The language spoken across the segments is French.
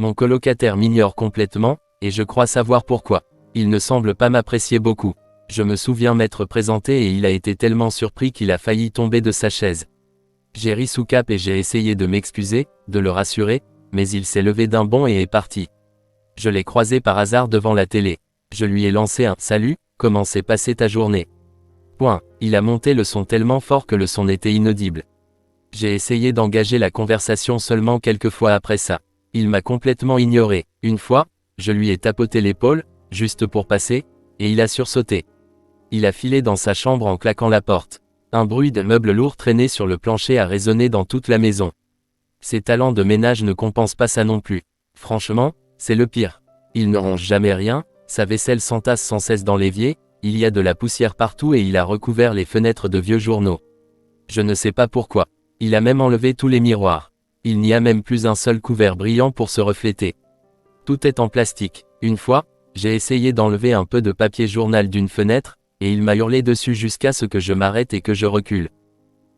Mon colocataire m'ignore complètement, et je crois savoir pourquoi. Il ne semble pas m'apprécier beaucoup. Je me souviens m'être présenté et il a été tellement surpris qu'il a failli tomber de sa chaise. J'ai ri sous cap et j'ai essayé de m'excuser, de le rassurer, mais il s'est levé d'un bond et est parti. Je l'ai croisé par hasard devant la télé. Je lui ai lancé un « Salut, comment s'est passée ta journée ?» Point. Il a monté le son tellement fort que le son était inaudible. J'ai essayé d'engager la conversation seulement quelques fois après ça. Il m'a complètement ignoré. Une fois, je lui ai tapoté l'épaule, juste pour passer, et il a sursauté. Il a filé dans sa chambre en claquant la porte. Un bruit de meubles lourds traînés sur le plancher a résonné dans toute la maison. Ses talents de ménage ne compensent pas ça non plus. Franchement, c'est le pire. Il ne range jamais rien, sa vaisselle s'entasse sans cesse dans l'évier, il y a de la poussière partout et il a recouvert les fenêtres de vieux journaux. Je ne sais pas pourquoi. Il a même enlevé tous les miroirs. Il n'y a même plus un seul couvert brillant pour se refléter. Tout est en plastique. Une fois, j'ai essayé d'enlever un peu de papier journal d'une fenêtre, et il m'a hurlé dessus jusqu'à ce que je m'arrête et que je recule.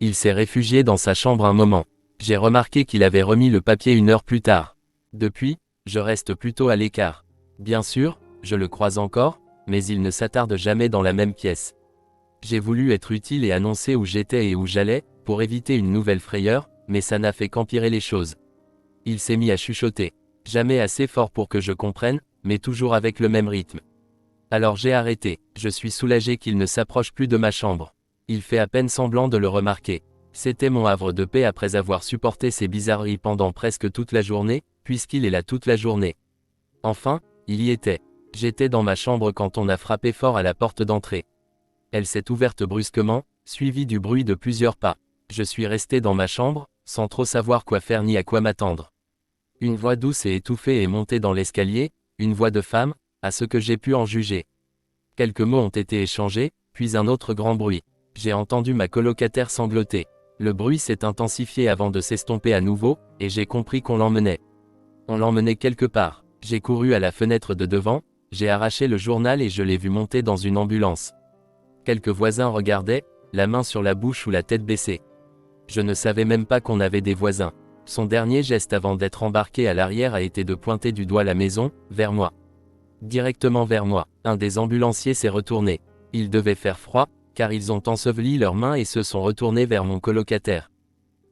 Il s'est réfugié dans sa chambre un moment. J'ai remarqué qu'il avait remis le papier 1 heure plus tard. Depuis, je reste plutôt à l'écart. Bien sûr, je le croise encore, mais il ne s'attarde jamais dans la même pièce. J'ai voulu être utile et annoncer où j'étais et où j'allais, pour éviter une nouvelle frayeur, mais ça n'a fait qu'empirer les choses. Il s'est mis à chuchoter. Jamais assez fort pour que je comprenne, mais toujours avec le même rythme. Alors j'ai arrêté. Je suis soulagé qu'il ne s'approche plus de ma chambre. Il fait à peine semblant de le remarquer. C'était mon havre de paix après avoir supporté ces bizarreries pendant presque toute la journée, puisqu'il est là toute la journée. Enfin, il y était. J'étais dans ma chambre quand on a frappé fort à la porte d'entrée. Elle s'est ouverte brusquement, suivie du bruit de plusieurs pas. Je suis resté dans ma chambre, sans trop savoir quoi faire ni à quoi m'attendre. Une voix douce et étouffée est montée dans l'escalier, une voix de femme, à ce que j'ai pu en juger. Quelques mots ont été échangés, puis un autre grand bruit. J'ai entendu ma colocataire sangloter. Le bruit s'est intensifié avant de s'estomper à nouveau, et j'ai compris qu'on l'emmenait. On l'emmenait quelque part. J'ai couru à la fenêtre de devant, j'ai arraché le journal et je l'ai vu monter dans une ambulance. Quelques voisins regardaient, la main sur la bouche ou la tête baissée. Je ne savais même pas qu'on avait des voisins. Son dernier geste avant d'être embarqué à l'arrière a été de pointer du doigt la maison, vers moi. Directement vers moi. Un des ambulanciers s'est retourné. Il devait faire froid, car ils ont enseveli leurs mains et se sont retournés vers mon colocataire.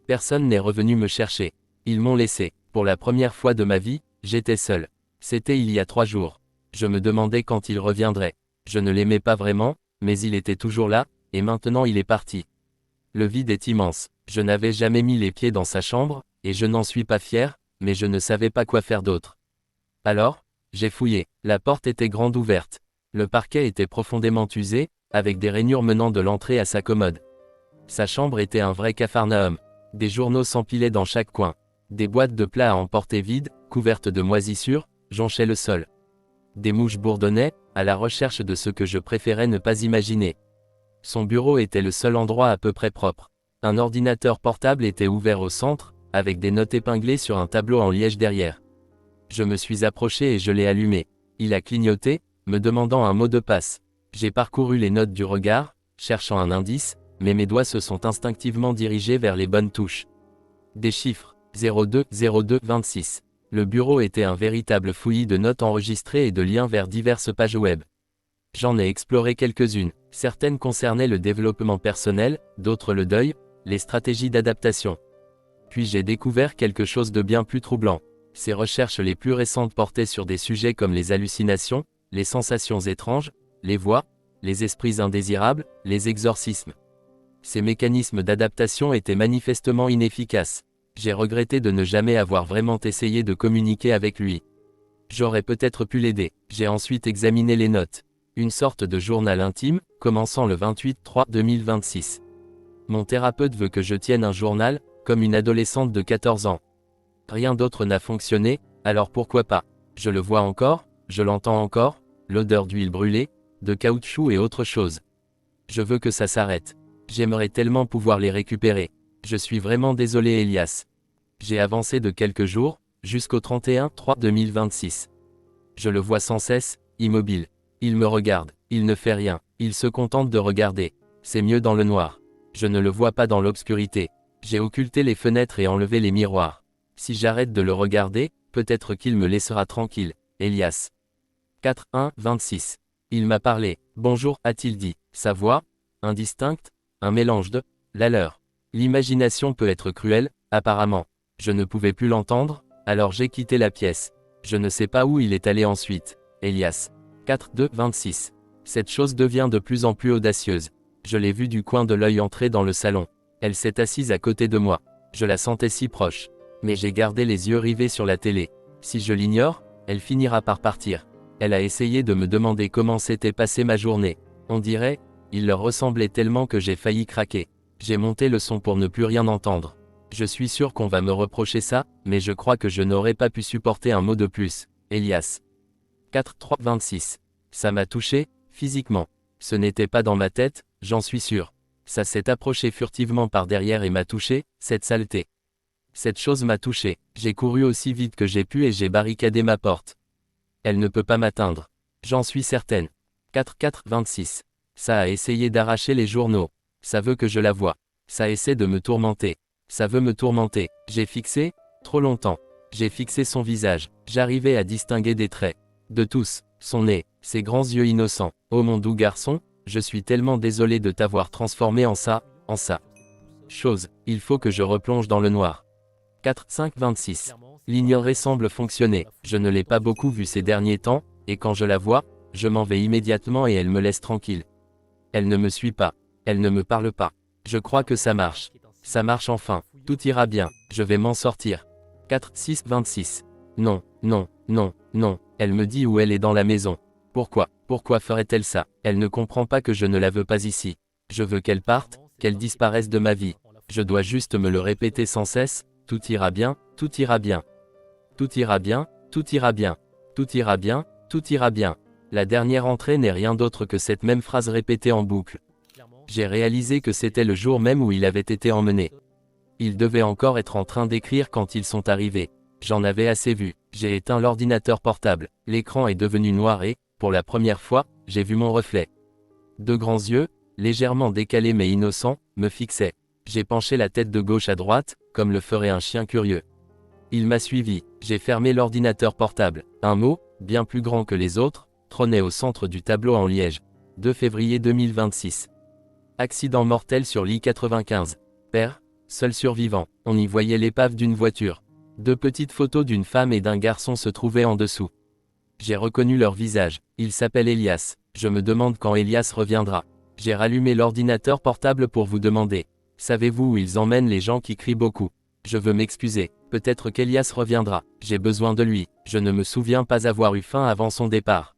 Personne n'est revenu me chercher. Ils m'ont laissé. Pour la première fois de ma vie, j'étais seul. C'était il y a 3 jours. Je me demandais quand il reviendrait. Je ne l'aimais pas vraiment, mais il était toujours là, et maintenant il est parti. Le vide est immense. Je n'avais jamais mis les pieds dans sa chambre, et je n'en suis pas fier, mais je ne savais pas quoi faire d'autre. Alors, j'ai fouillé. La porte était grande ouverte. Le parquet était profondément usé, avec des rainures menant de l'entrée à sa commode. Sa chambre était un vrai capharnaüm. Des journaux s'empilaient dans chaque coin. Des boîtes de plats à emporter vides, couvertes de moisissures, jonchaient le sol. Des mouches bourdonnaient, à la recherche de ce que je préférais ne pas imaginer. Son bureau était le seul endroit à peu près propre. Un ordinateur portable était ouvert au centre, avec des notes épinglées sur un tableau en liège derrière. Je me suis approché et je l'ai allumé. Il a clignoté, me demandant un mot de passe. J'ai parcouru les notes du regard, cherchant un indice, mais mes doigts se sont instinctivement dirigés vers les bonnes touches. Des chiffres, 02, 02, 26. Le bureau était un véritable fouillis de notes enregistrées et de liens vers diverses pages web. J'en ai exploré quelques-unes. Certaines concernaient le développement personnel, d'autres le deuil, les stratégies d'adaptation. Puis j'ai découvert quelque chose de bien plus troublant. Ces recherches les plus récentes portaient sur des sujets comme les hallucinations, les sensations étranges, les voix, les esprits indésirables, les exorcismes. Ces mécanismes d'adaptation étaient manifestement inefficaces. J'ai regretté de ne jamais avoir vraiment essayé de communiquer avec lui. J'aurais peut-être pu l'aider. J'ai ensuite examiné les notes. Une sorte de journal intime, commençant le 28/3/2026. Mon thérapeute veut que je tienne un journal, comme une adolescente de 14 ans. Rien d'autre n'a fonctionné, alors pourquoi pas? Je le vois encore, je l'entends encore, l'odeur d'huile brûlée, de caoutchouc et autre chose. Je veux que ça s'arrête. J'aimerais tellement pouvoir les récupérer. Je suis vraiment désolé Elias. J'ai avancé de quelques jours, jusqu'au 31/3/2026. Je le vois sans cesse, immobile. Il me regarde, il ne fait rien, il se contente de regarder. C'est mieux dans le noir. Je ne le vois pas dans l'obscurité. J'ai occulté les fenêtres et enlevé les miroirs. Si j'arrête de le regarder, Peut-être qu'il me laissera tranquille. Elias. 4, 1, 26. Il m'a parlé. Bonjour, a-t-il dit. Sa voix, indistincte, un mélange de la leur. L'imagination peut être cruelle, apparemment. Je ne pouvais plus l'entendre, alors j'ai quitté la pièce. Je ne sais pas où il est allé ensuite. Elias. 4, 2, 26. Cette chose devient de plus en plus audacieuse. Je l'ai vue du coin de l'œil entrer dans le salon. Elle s'est assise à côté de moi. Je la sentais si proche. Mais j'ai gardé les yeux rivés sur la télé. Si je l'ignore, elle finira par partir. Elle a essayé de me demander comment s'était passée ma journée. On dirait, il leur ressemblait tellement que j'ai failli craquer. J'ai monté le son pour ne plus rien entendre. Je suis sûr qu'on va me reprocher ça, mais je crois que je n'aurais pas pu supporter un mot de plus. Elias. 4, 3, 26. Ça m'a touché, physiquement. Ce n'était pas dans ma tête, j'en suis sûr. Ça s'est approché furtivement par derrière et m'a touché, cette saleté. Cette chose m'a touché. J'ai couru aussi vite que j'ai pu et j'ai barricadé ma porte. Elle ne peut pas m'atteindre. J'en suis certaine. 4, 4, 26. Ça a essayé d'arracher les journaux. Ça veut que je la voie. Ça essaie de me tourmenter. Ça veut me tourmenter. J'ai fixé, trop longtemps. J'ai fixé son visage. J'arrivais à distinguer des traits. De tous, son nez, ses grands yeux innocents. Oh mon doux garçon, je suis tellement désolé de t'avoir transformé en ça. Chose, il faut que je replonge dans le noir. 4, 5, 26. L'ignorer semble fonctionner. Je ne l'ai pas beaucoup vue ces derniers temps, et quand je la vois, je m'en vais immédiatement et elle me laisse tranquille. Elle ne me suit pas. Elle ne me parle pas. Je crois que ça marche. Ça marche enfin. Tout ira bien. Je vais m'en sortir. 4, 6, 26. Non, non, non, non. Elle me dit où elle est dans la maison. Pourquoi ferait-elle ça? Elle ne comprend pas que je ne la veux pas ici. Je veux qu'elle parte, qu'elle disparaisse de ma vie. Je dois juste me le répéter sans cesse. Tout ira bien, tout ira bien. Tout ira bien, tout ira bien. Tout ira bien, tout ira bien. La dernière entrée n'est rien d'autre que cette même phrase répétée en boucle. J'ai réalisé que c'était le jour même où il avait été emmené. Il devait encore être en train d'écrire quand ils sont arrivés. J'en avais assez vu. J'ai éteint l'ordinateur portable. L'écran est devenu noir et, pour la première fois, j'ai vu mon reflet. Deux grands yeux, légèrement décalés mais innocents, me fixaient. J'ai penché la tête de gauche à droite, comme le ferait un chien curieux. Il m'a suivi. J'ai fermé l'ordinateur portable. Un mot, bien plus grand que les autres, trônait au centre du tableau en liège. 2 février 2026. Accident mortel sur l'I-95. Père, seul survivant. On y voyait l'épave d'une voiture. 2 petites photos d'une femme et d'un garçon se trouvaient en dessous. J'ai reconnu leur visage. Il s'appelle Elias. Je me demande quand Elias reviendra. J'ai rallumé l'ordinateur portable pour vous demander. Savez-vous où ils emmènent les gens qui crient beaucoup? Je veux m'excuser. Peut-être qu'Elias reviendra. J'ai besoin de lui. Je ne me souviens pas avoir eu faim avant son départ.